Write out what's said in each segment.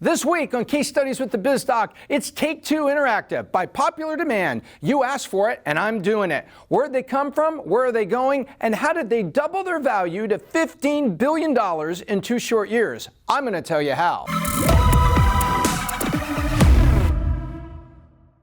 This week on Case Studies with the biz-doc, it's Take-Two Interactive. By popular demand, you asked for it and I'm doing it. Where'd they come from? Where are they going? And how did they double their value to $15 billion in 2 short years? I'm going to tell you how.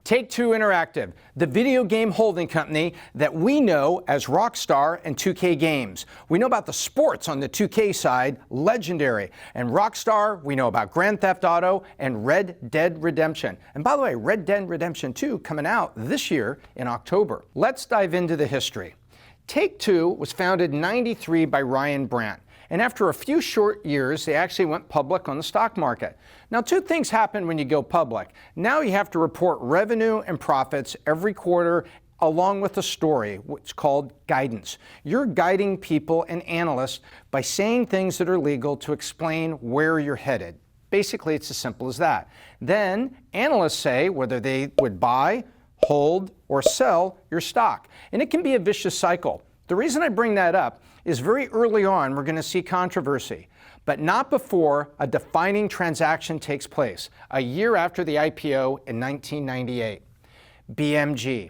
Take-Two Interactive, the video game holding company that we know as Rockstar and 2K Games. We know about the sports on the 2K side, Legendary. And Rockstar, we know about Grand Theft Auto and Red Dead Redemption. And by the way, Red Dead Redemption 2 coming out this year in October. Let's dive into the history. Take-Two was founded in '93 by Ryan Brandt. And after a few short years, they actually went public on the stock market. Now, 2 things happen when you go public. Now you have to report revenue and profits every quarter along with a story, which is called guidance. You're guiding people and analysts by saying things that are legal to explain where you're headed. Basically, it's as simple as that. Then analysts say whether they would buy, hold, or sell your stock. And it can be a vicious cycle. The reason I bring that up is very early on we're going to see controversy, but not before a defining transaction takes place, a year after the IPO in 1998. BMG.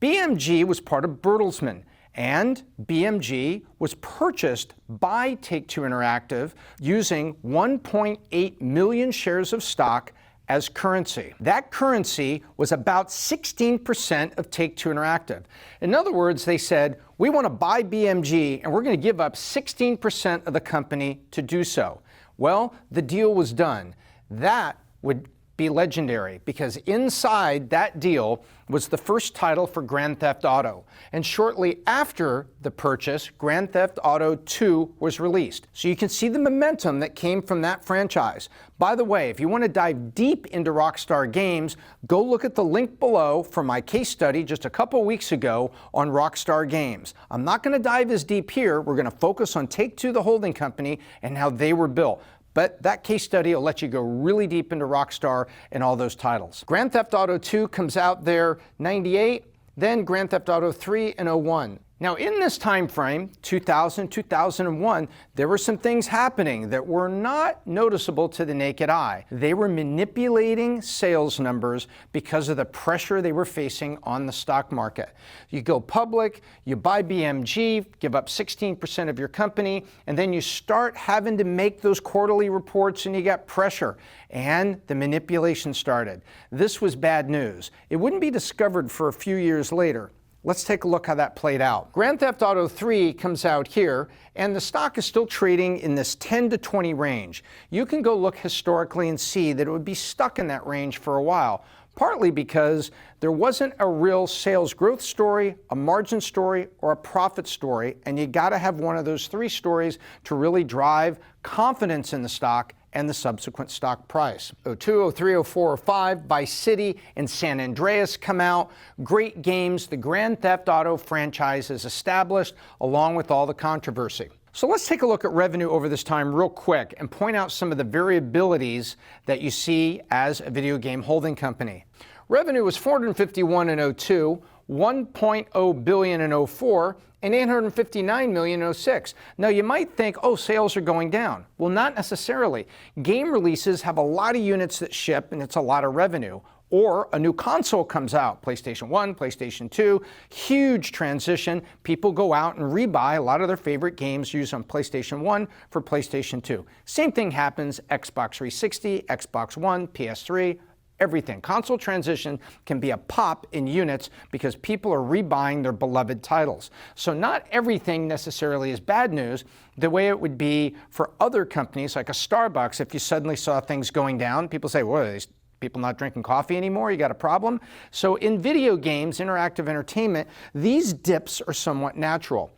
BMG was part of Bertelsmann, and BMG was purchased by Take-Two Interactive using 1.8 million shares of stock as currency. That currency was about 16% of Take-Two Interactive. In other words, they said, we want to buy BMG and we're going to give up 16% of the company to do so. Well, the deal was done. That would be legendary because inside that deal was the first title for Grand Theft Auto. And shortly after the purchase, Grand Theft Auto 2 was released. So you can see the momentum that came from that franchise. By the way, if you want to dive deep into Rockstar Games, go look at the link below for my case study just a couple weeks ago on Rockstar Games. I'm not going to dive as deep here. We're going to focus on Take-Two, the holding company, and how they were built. But that case study will let you go really deep into Rockstar and all those titles. Grand Theft Auto 2 comes out there '98, then Grand Theft Auto 3 in '01. Now in this time frame, 2000, 2001, there were some things happening that were not noticeable to the naked eye. They were manipulating sales numbers because of the pressure they were facing on the stock market. You go public, you buy BMG, give up 16% of your company, and then you start having to make those quarterly reports and you got pressure. And the manipulation started. This was bad news. It wouldn't be discovered for a few years later. Let's take a look how that played out. Grand Theft Auto 3 comes out here, and the stock is still trading in this 10 to 20 range. You can go look historically and see that it would be stuck in that range for a while, partly because there wasn't a real sales growth story, a margin story, or a profit story, and you got to have one of those 3 stories to really drive confidence in the stock and the subsequent stock price. 02, 03, 04, 05, Vice City and San Andreas come out. Great games. The Grand Theft Auto franchise is established along with all the controversy. So let's take a look at revenue over this time real quick and point out some of the variabilities that you see as a video game holding company. Revenue was $451 in 02, $1.0 billion in 04, and $859 million in 06. Now you might think, oh, sales are going down. Well, not necessarily. Game releases have a lot of units that ship and it's a lot of revenue. Or a new console comes out, PlayStation 1, PlayStation 2, huge transition. People go out and rebuy a lot of their favorite games used on PlayStation 1 for PlayStation 2. Same thing happens Xbox 360, Xbox One, PS3, everything. Console transition can be a pop in units because people are rebuying their beloved titles. So not everything necessarily is bad news, the way it would be for other companies like a Starbucks. If you suddenly saw things going down, people say, well, are these people not drinking coffee anymore? You got a problem? So in video games, interactive entertainment, these dips are somewhat natural.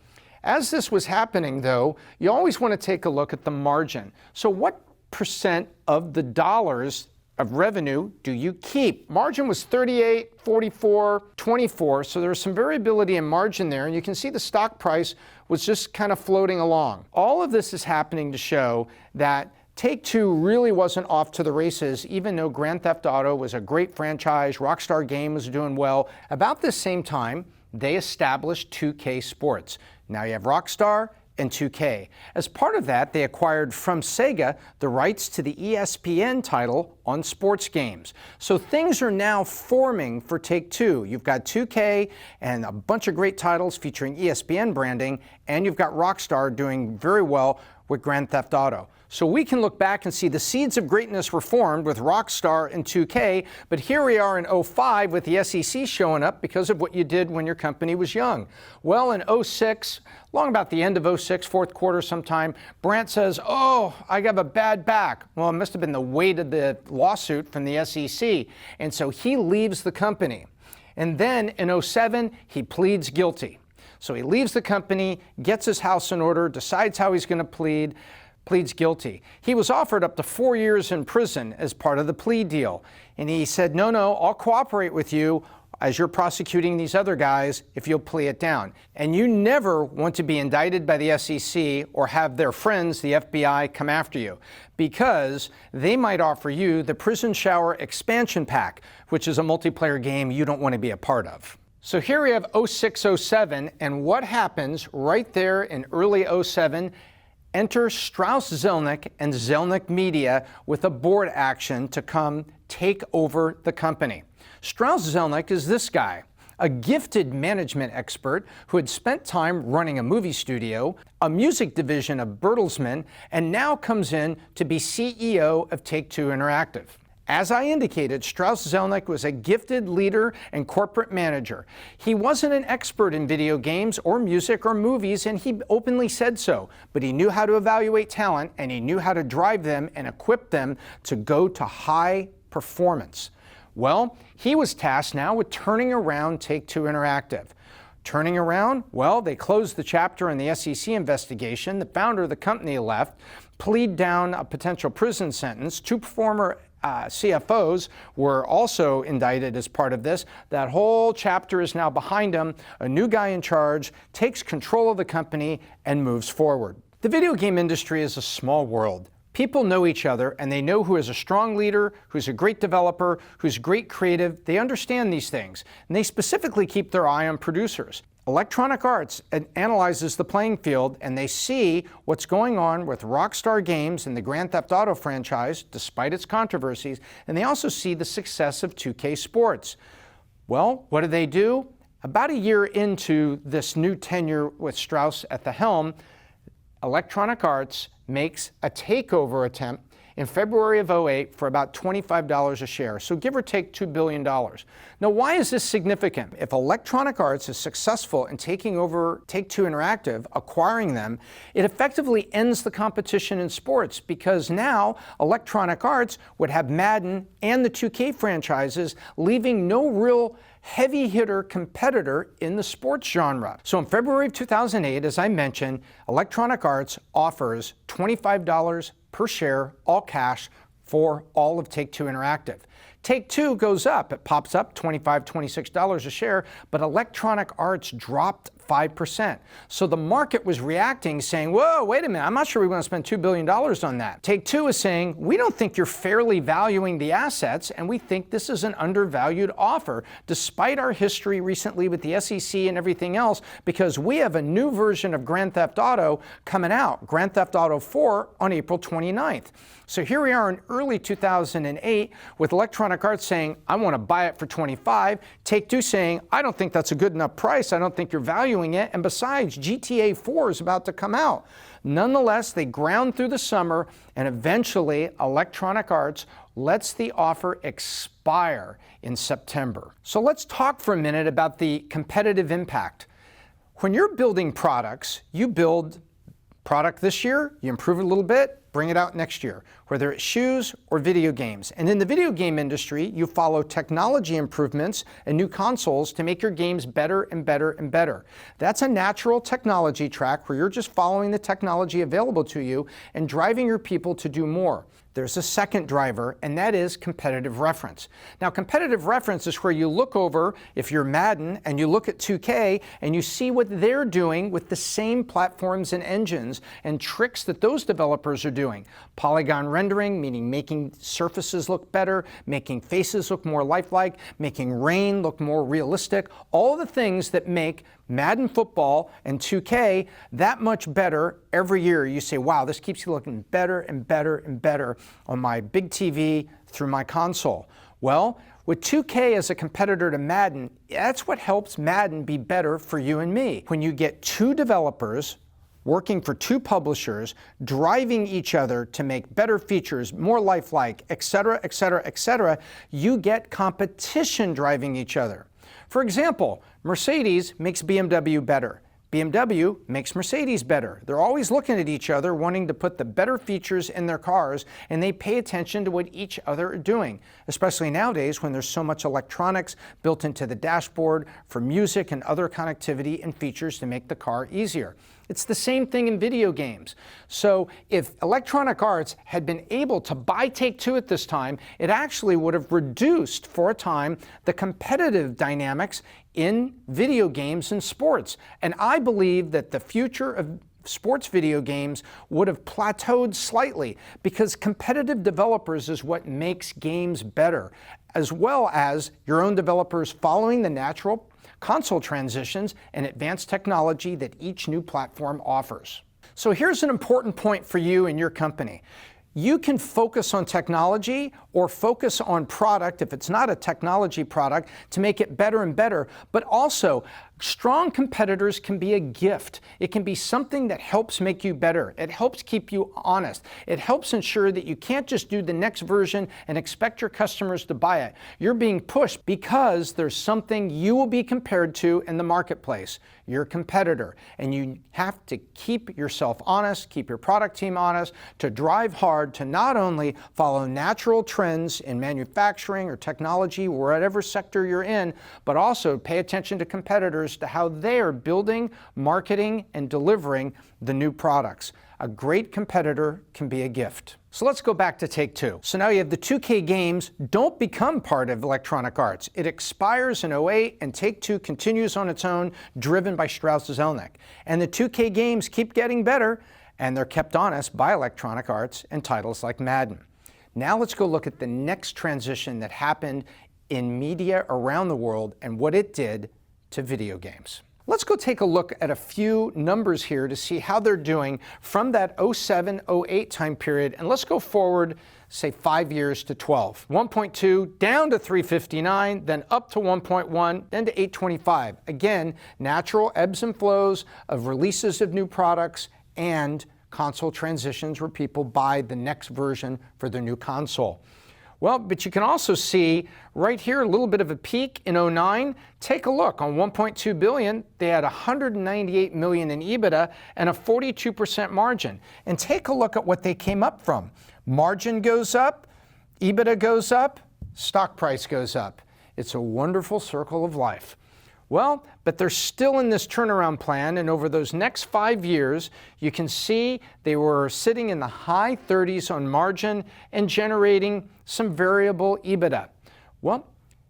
As this was happening, though, you always want to take a look at the margin. So what percent of the dollars of revenue do you keep? Margin was 38, 44, 24, so there's some variability in margin there, and you can see the stock price was just kind of floating along. All of this is happening to show that Take-Two really wasn't off to the races, even though Grand Theft Auto was a great franchise, Rockstar Games was doing well. About this same time, they established 2K Sports. Now you have Rockstar, and 2K. As part of that, they acquired from Sega the rights to the ESPN title on sports games. So things are now forming for Take-Two. You've got 2K and a bunch of great titles featuring ESPN branding, and you've got Rockstar doing very well with Grand Theft Auto. So we can look back and see the seeds of greatness were formed with Rockstar and 2K, but here we are in 05 with the SEC showing up because of what you did when your company was young. Well, in 06, long about the end of 06, fourth quarter sometime, Brandt says, oh, I got a bad back. Well, it must have been the weight of the lawsuit from the SEC, and so he leaves the company. And then in 07, he pleads guilty. So he leaves the company, gets his house in order, decides how he's going to pleads guilty. He was offered up to 4 years in prison as part of the plea deal. And he said, no, I'll cooperate with you as you're prosecuting these other guys if you'll plea it down. And you never want to be indicted by the SEC or have their friends, the FBI, come after you, because they might offer you the Prison Shower expansion pack, which is a multiplayer game you don't want to be a part of. So here we have 06-07, and what happens right there in early 07, enter Strauss-Zelnick and Zelnick Media with a board action to come take over the company. Strauss-Zelnick is this guy, a gifted management expert who had spent time running a movie studio, a music division of Bertelsmann, and now comes in to be CEO of Take-Two Interactive. As I indicated, Strauss-Zelnick was a gifted leader and corporate manager. He wasn't an expert in video games or music or movies, and he openly said so, but he knew how to evaluate talent, and he knew how to drive them and equip them to go to high performance. Well, he was tasked now with turning around Take-Two Interactive. Turning around? Well, they closed the chapter in the SEC investigation. The founder of the company left, plead down a potential prison sentence. Two former CFOs were also indicted as part of this. That whole chapter is now behind him. A new guy in charge takes control of the company and moves forward. The video game industry is a small world. People know each other, and they know who is a strong leader, who's a great developer, who's great creative. They understand these things, and they specifically keep their eye on producers. Electronic Arts analyzes the playing field, and they see what's going on with Rockstar Games and the Grand Theft Auto franchise, despite its controversies, and they also see the success of 2K Sports. Well, what do? About a year into this new tenure with Strauss at the helm, Electronic Arts makes a takeover attempt in February of 08 for about $25 a share, so give or take $2 billion. Now, why is this significant? If Electronic Arts is successful in taking over Take-Two Interactive, acquiring them, it effectively ends the competition in sports, because now Electronic Arts would have Madden and the 2K franchises, leaving no real heavy hitter competitor in the sports genre. So in February of 2008, as I mentioned, Electronic Arts offers $25 per share, all cash, for all of Take-Two Interactive. Take-Two goes up. It pops up $25, $26 a share, but Electronic Arts dropped 5%. So the market was reacting, saying, whoa, wait a minute, I'm not sure we want to spend $2 billion on that. Take-Two is saying, we don't think you're fairly valuing the assets, and we think this is an undervalued offer, despite our history recently with the SEC and everything else, because we have a new version of Grand Theft Auto coming out, Grand Theft Auto 4, on April 29th. So here we are in early 2008 with Electronic Arts saying, I want to buy it for $25. Take-Two saying, I don't think that's a good enough price. I don't think you're valuing it. And besides, GTA 4 is about to come out. Nonetheless, they ground through the summer, and eventually Electronic Arts lets the offer expire in September. So let's talk for a minute about the competitive impact. When you're building products, you build product this year, you improve it a little bit, bring it out next year, whether it's shoes or video games. And in the video game industry, you follow technology improvements and new consoles to make your games better and better and better. That's a natural technology track where you're just following the technology available to you and driving your people to do more. there's a second driver, and that is competitive reference. Now, competitive reference is where you look over, if you're Madden, and you look at 2K, and you see what they're doing with the same platforms and engines and tricks that those developers are doing. Polygon rendering, meaning making surfaces look better, making faces look more lifelike, making rain look more realistic, all the things that make Madden football and 2K that much better every year. You say, wow, this keeps you looking better and better and better on my big TV through my console. Well, with 2K as a competitor to Madden, that's what helps Madden be better for you and me. When you get two developers working for two publishers, driving each other to make better features, more lifelike, etc., etc., etc., you get competition driving each other. For example, Mercedes makes BMW better. BMW makes Mercedes better. They're always looking at each other, wanting to put the better features in their cars, and they pay attention to what each other are doing, especially nowadays when there's so much electronics built into the dashboard for music and other connectivity and features to make the car easier. It's the same thing in video games. So if Electronic Arts had been able to buy Take-Two at this time, it actually would have reduced for a time the competitive dynamics in video games and sports. And I believe that the future of sports video games would have plateaued slightly because competitive developers is what makes games better, as well as your own developers following the natural console transitions and advanced technology that each new platform offers. So here's an important point for you and your company. You can focus on technology or focus on product, if it's not a technology product, to make it better and better, but also strong competitors can be a gift. It can be something that helps make you better. It helps keep you honest. It helps ensure that you can't just do the next version and expect your customers to buy it. You're being pushed because there's something you will be compared to in the marketplace, your competitor. And you have to keep yourself honest, keep your product team honest, to drive hard to not only follow natural trends in manufacturing or technology, whatever sector you're in, but also pay attention to competitors to how they are building, marketing, and delivering the new products. A great competitor can be a gift. So let's go back to Take-Two. So now you have the 2K games don't become part of Electronic Arts. It expires in 2008 and Take-Two continues on its own, driven by Strauss-Zelnick. And the 2K games keep getting better, and they're kept honest by Electronic Arts in titles like Madden. Now let's go look at the next transition that happened in media around the world and what it did to video games. Let's go take a look at a few numbers here to see how they're doing from that 07-08 time period, and let's go forward, say 5 years to 12. 1.2 down to 359, then up to 1.1, then to 825. Again, natural ebbs and flows of releases of new products and console transitions where people buy the next version for their new console. Well, but you can also see right here a little bit of a peak in 09. Take a look on 1.2 billion. They had 198 million in EBITDA and a 42% margin. And take a look at what they came up from. Margin goes up, EBITDA goes up, stock price goes up. It's a wonderful circle of life. Well, but they're still in this turnaround plan, and over those next 5 years, you can see they were sitting in the high 30s on margin and generating some variable EBITDA. Well,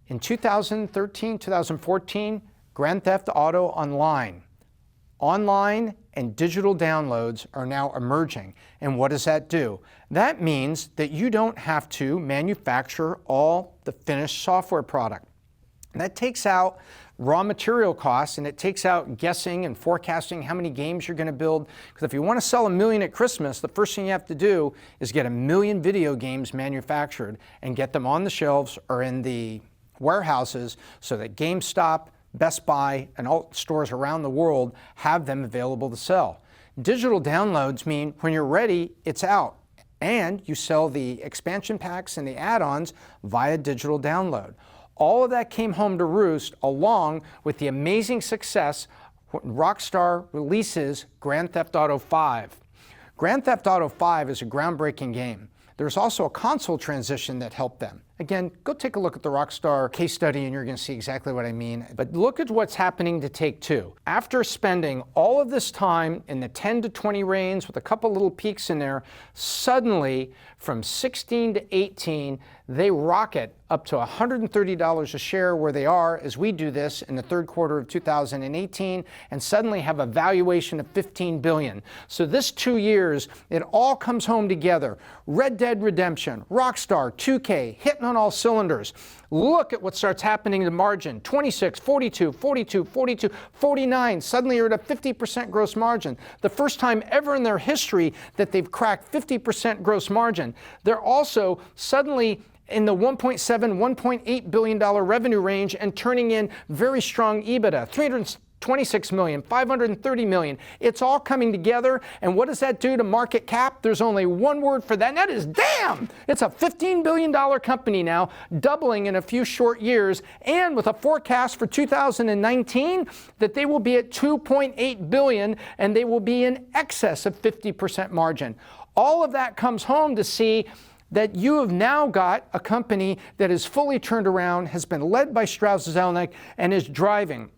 in 2013, 2014, Grand Theft Auto Online. Online and digital downloads are now emerging. And what does that do? That means that you don't have to manufacture all the finished software product. And that takes out raw material costs, and it takes out guessing and forecasting how many games you're going to build. Because if you want to sell 1 million at Christmas, the first thing you have to do is get 1 million video games manufactured and get them on the shelves or in the warehouses so that GameStop, Best Buy, and all stores around the world have them available to sell. Digital downloads mean when you're ready, it's out. And you sell the expansion packs and the add-ons via digital download. All of that came home to roost along with the amazing success when Rockstar releases Grand Theft Auto 5. Grand Theft Auto 5 is a groundbreaking game. There's also a console transition that helped them. Again, go take a look at the Rockstar case study and you're going to see exactly what I mean. But look at what's happening to Take-Two. After spending all of this time in the 10 to 20 range with a couple little peaks in there, suddenly from 16 to 18, they rocket up to $130 a share where they are as we do this in the third quarter of 2018 and suddenly have a valuation of $15 billion. So this 2 years, it all comes home together. Red Dead Redemption, Rockstar, 2K, hitting on all cylinders. Look at what starts happening to margin. 26, 42, 42, 42, 49. Suddenly you're at a 50% gross margin. The first time ever in their history that they've cracked 50% gross margin. They're also suddenly in the $1.7, $1.8 billion revenue range and turning in very strong EBITDA, $326 million, $530 million. It's all coming together. And what does that do to market cap? There's only one word for that, and that is damn! It's a $15 billion company now, doubling in a few short years, and with a forecast for 2019 that they will be at $2.8 billion, and they will be in excess of 50% margin. All of that comes home to see that you have now got a company that is fully turned around, has been led by Strauss-Zelnick, and is driving.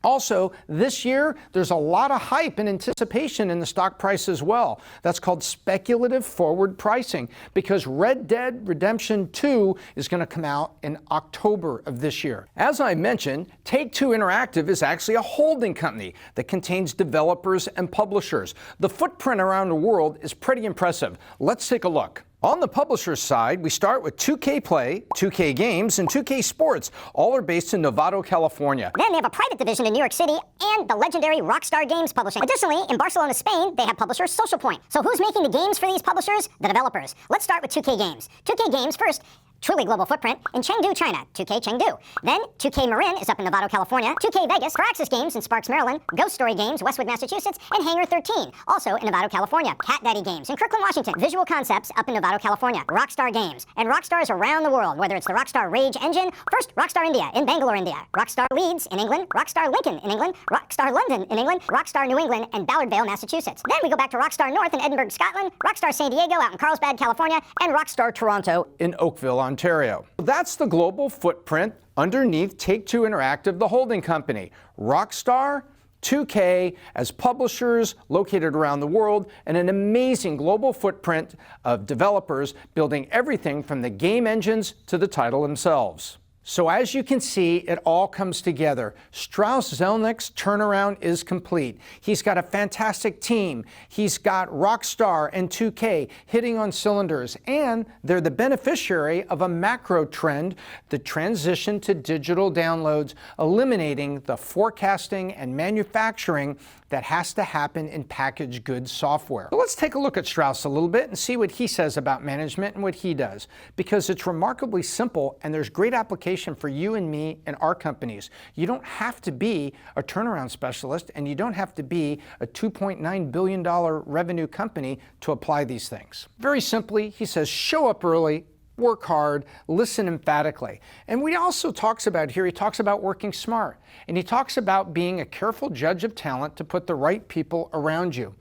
Also, this year, there's a lot of hype and anticipation in the stock price as well. That's called speculative forward pricing because Red Dead Redemption 2 is going to come out in October of this year. As I mentioned, Take-Two Interactive is actually a holding company that contains developers and publishers. The footprint around the world is pretty impressive. Let's take a look. On the publisher side, we start with 2K Play, 2K Games, and 2K Sports. All are based in Novato, California. Then they have a private division in New York City and the legendary Rockstar Games publishing. Additionally, in Barcelona, Spain, they have publisher Social Point. So who's making the games for these publishers? The developers. Let's start with 2K Games. 2K Games first. Truly global footprint in Chengdu, China, 2K Chengdu. Then 2K Marin is up in Novato, California, 2K Vegas, Firaxis Games in Sparks, Maryland, Ghost Story Games, Westwood, Massachusetts, and Hangar 13, also in Novato, California, Cat Daddy Games in Kirkland, Washington, Visual Concepts up in Novato, California, Rockstar Games, and Rockstars around the world, whether it's the Rockstar Rage engine, first Rockstar India in Bangalore, India, Rockstar Leeds in England, Rockstar Lincoln in England, Rockstar London in England, Rockstar New England, and Ballard Vale, Massachusetts. Then we go back to Rockstar North in Edinburgh, Scotland, Rockstar San Diego out in Carlsbad, California, and Rockstar Toronto in Oakville, Ontario. That's the global footprint underneath Take-Two Interactive, the holding company. Rockstar, 2K as publishers located around the world, and an amazing global footprint of developers building everything from the game engines to the title themselves. So as you can see, it all comes together. Strauss-Zelnick's turnaround is complete. He's got a fantastic team. He's got Rockstar and 2K hitting on cylinders, and they're the beneficiary of a macro trend, the transition to digital downloads, eliminating the forecasting and manufacturing that has to happen in packaged goods software. So let's take a look at Strauss a little bit and see what he says about management and what he does, because it's remarkably simple and there's great application for you and me and our companies. You don't have to be a turnaround specialist and you don't have to be a $2.9 billion revenue company to apply these things. Very simply, he says, show up early, work hard, listen emphatically. And what he also talks about here, he talks about working smart. And he talks about being a careful judge of talent to put the right people around you.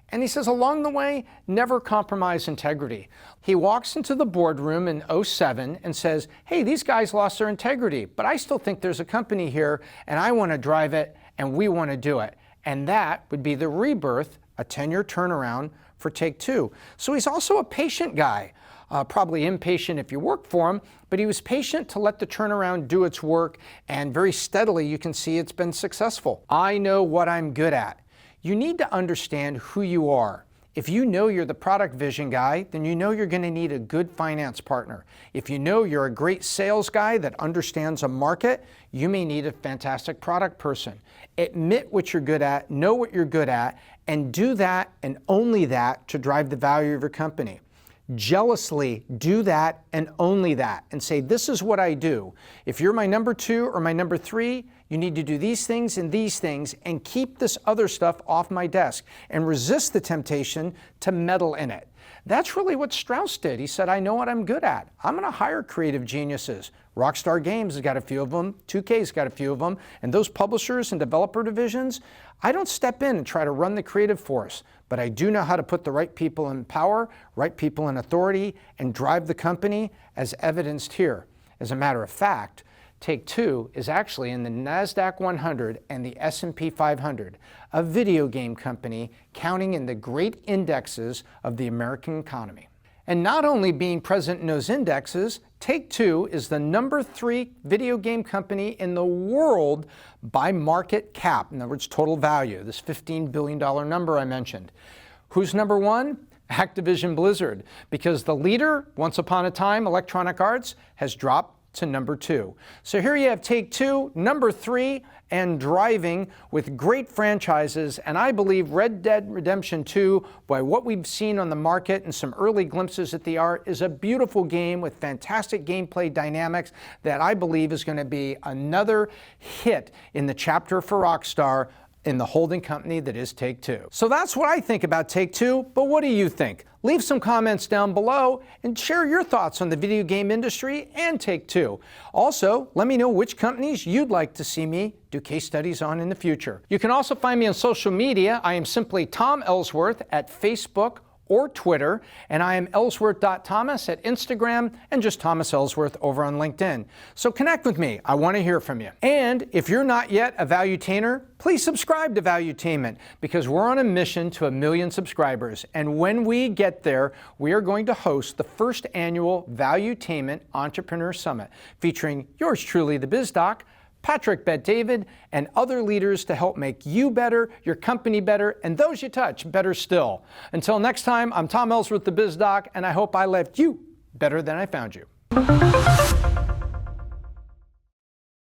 And he says, along the way, never compromise integrity. He walks into the boardroom in 2007 and says, hey, these guys lost their integrity, but I still think there's a company here and I want to drive it and we want to do it. And that would be the rebirth, a 10-year turnaround for Take-Two. So he's also a patient guy. Probably impatient if you work for him, but he was patient to let the turnaround do its work, and very steadily you can see it's been successful. I know what I'm good at. You need to understand who you are. If you know you're the product vision guy, then you know you're going to need a good finance partner. If you know you're a great sales guy that understands a market, you may need a fantastic product person. Admit what you're good at, know what you're good at, and do that and only that to drive the value of your company. Jealously do that and only that and say, this is what I do. If you're my number 2 or my number 3, you need to do these things and keep this other stuff off my desk and resist the temptation to meddle in it. That's really what Strauss did. He said, I know what I'm good at. I'm going to hire creative geniuses. Rockstar Games has got a few of them. 2K's got a few of them. And those publishers and developer divisions, I don't step in and try to run the creative force, but I do know how to put the right people in power, right people in authority, and drive the company, as evidenced here. As a matter of fact, Take-Two is actually in the NASDAQ 100 and the S&P 500, a video game company counting in the great indexes of the American economy. And not only being present in those indexes, Take-Two is the #3 video game company in the world by market cap, in other words, total value, this $15 billion number I mentioned. Who's number one? Activision Blizzard, because the leader, once upon a time, Electronic Arts, has dropped to number 2. So here you have Take-Two, number 3, and driving with great franchises, and I believe Red Dead Redemption 2, by what we've seen on the market and some early glimpses at the art, is a beautiful game with fantastic gameplay dynamics that I believe is going to be another hit in the chapter for Rockstar in the holding company that is Take-Two. So that's what I think about Take-Two, but what do you think? Leave some comments down below and share your thoughts on the video game industry and Take-Two. Also, let me know which companies you'd like to see me do case studies on in the future. You can also find me on social media. I am simply Tom Ellsworth at Facebook or Twitter, and I am Ellsworth.Thomas at Instagram, and just Thomas Ellsworth over on LinkedIn. So connect with me. I want to hear from you. And if you're not yet a Valuetainer, please subscribe to Valuetainment, because we're on a mission to 1 million subscribers. And when we get there, we are going to host the first annual Valuetainment Entrepreneur Summit, featuring yours truly, the biz-doc, Patrick Bet-David, and other leaders to help make you better, your company better, and those you touch better still. Until next time, I'm Tom Ellsworth, the biz-doc, and I hope I left you better than I found you.